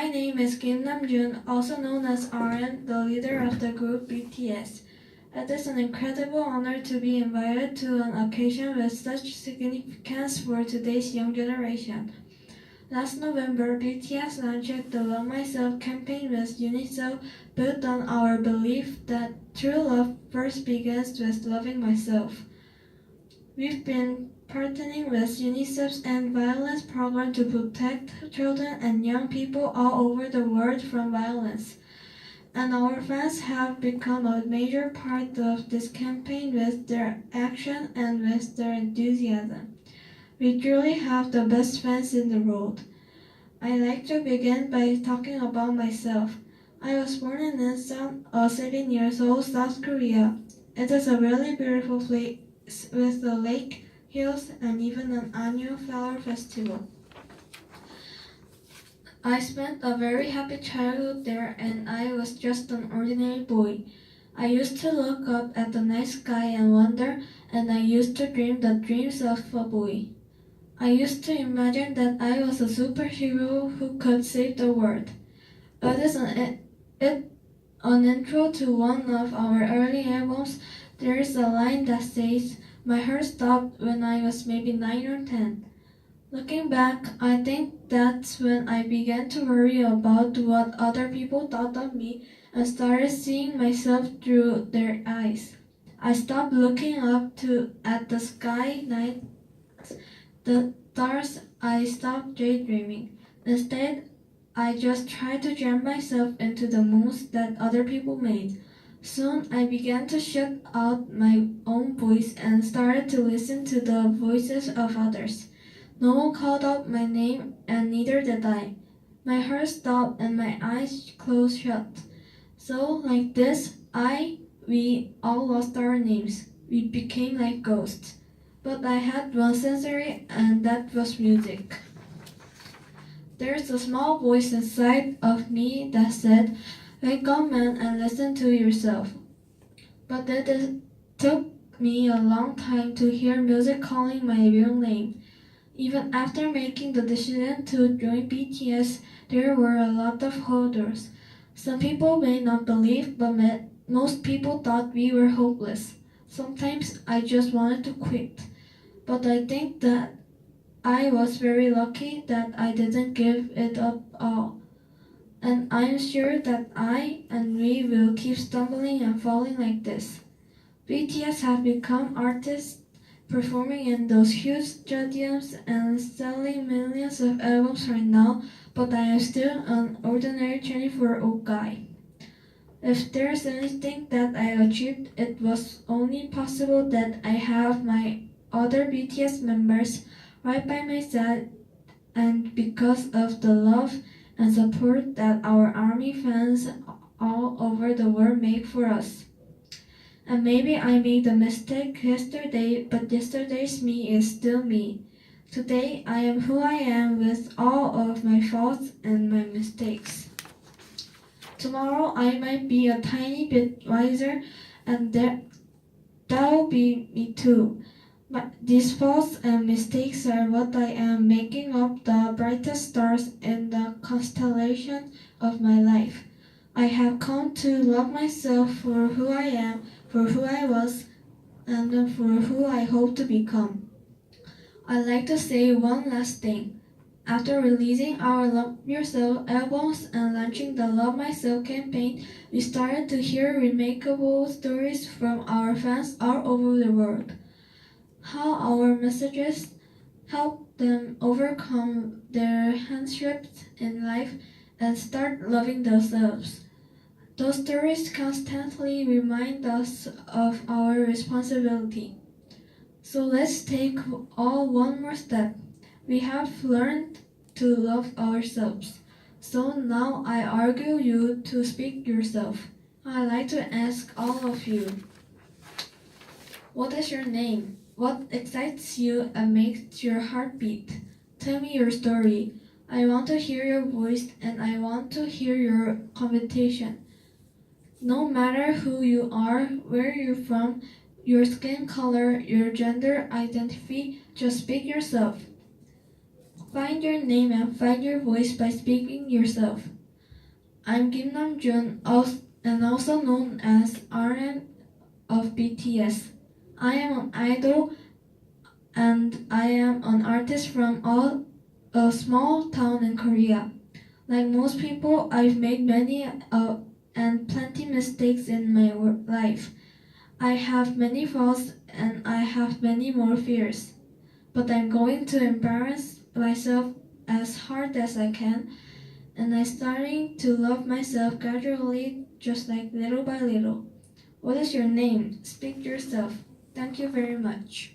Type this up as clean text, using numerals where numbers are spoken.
My name is Kim Namjoon, also known as RM, the leader of the group BTS. It is an incredible honor to be invited to an occasion with such significance for today's young generation. Last November, BTS launched the Love Myself campaign with UNICEF, built on our belief that true love first begins with loving myself. We've been partnering with UNICEF's End Violence program to protect children and young people all over the world from violence. And our fans have become a major part of this campaign with their action and with their enthusiasm. We truly have the best fans in the world. I'd like to begin by talking about myself. I was born in Incheon, a city near Seoul, South Korea. It is a really beautiful place with a lake, hills, and even an annual flower festival. I spent a very happy childhood there, and I was just an ordinary boy. I used to look up at the night sky and wonder, and I used to dream the dreams of a boy. I used to imagine that I was a superhero who could save the world. It is an intro to one of our early albums. There is a line that says, "My heart stopped when I was maybe 9 or 10. Looking back, I think that's when I began to worry about what other people thought of me and started seeing myself through their eyes. I stopped looking at the sky night, the stars. I stopped daydreaming. Instead, I just tried to jam myself into the moons that other people made. Soon I began to shut out my own voice and started to listen to the voices of others. No one called out my name, and neither did I. My heart stopped and my eyes closed shut. So, like this, we all lost our names. We became like ghosts. But I had one sensory, and that was music. There's a small voice inside of me that said, "Wake up, man, and listen to yourself." But took me a long time to hear music calling my real name. Even after making the decision to join BTS, there were a lot of hurdles. Some people may not believe, but most people thought we were hopeless. Sometimes I just wanted to quit. But I think that I was very lucky that I didn't give it up all. And I'm sure that I and we will keep stumbling and falling like this. BTS have become artists performing in those huge stadiums and selling millions of albums right now, but I am still an ordinary 24-year-old guy. If there's anything that I achieved, it was only possible that I have my other BTS members right by my side, and because of the love and support that our ARMY fans all over the world make for us. And maybe I made a mistake yesterday, but yesterday's me is still me. Today I am who I am with all of my faults and my mistakes. Tomorrow I might be a tiny bit wiser, and that'll be me too. But these faults and mistakes are what I am making up the brightest stars in the constellation of my life. I have come to love myself for who I am, for who I was, and for who I hope to become. I'd like to say one last thing. After releasing our Love Yourself albums and launching the Love Myself campaign, we started to hear remarkable stories from our fans all over the world. How our messages help them overcome their hardships in life and start loving themselves. Those stories constantly remind us of our responsibility. So let's take all one more step. We have learned to love ourselves. So now I urge you to speak yourself. I'd like to ask all of you, what is your name? What excites you and makes your heart beat? Tell me your story. I want to hear your voice and I want to hear your conversation. No matter who you are, where you're from, your skin color, your gender identity, just speak yourself. Find your name and find your voice by speaking yourself. I'm Kim Namjoon, and also known as RM of BTS. I am an idol and I am an artist from a small town in Korea. Like most people, I've made many and plenty mistakes in my life. I have many faults and I have many more fears. But I'm going to embarrass myself as hard as I can, and I'm starting to love myself gradually, just like little by little. What is your name? Speak yourself. Thank you very much.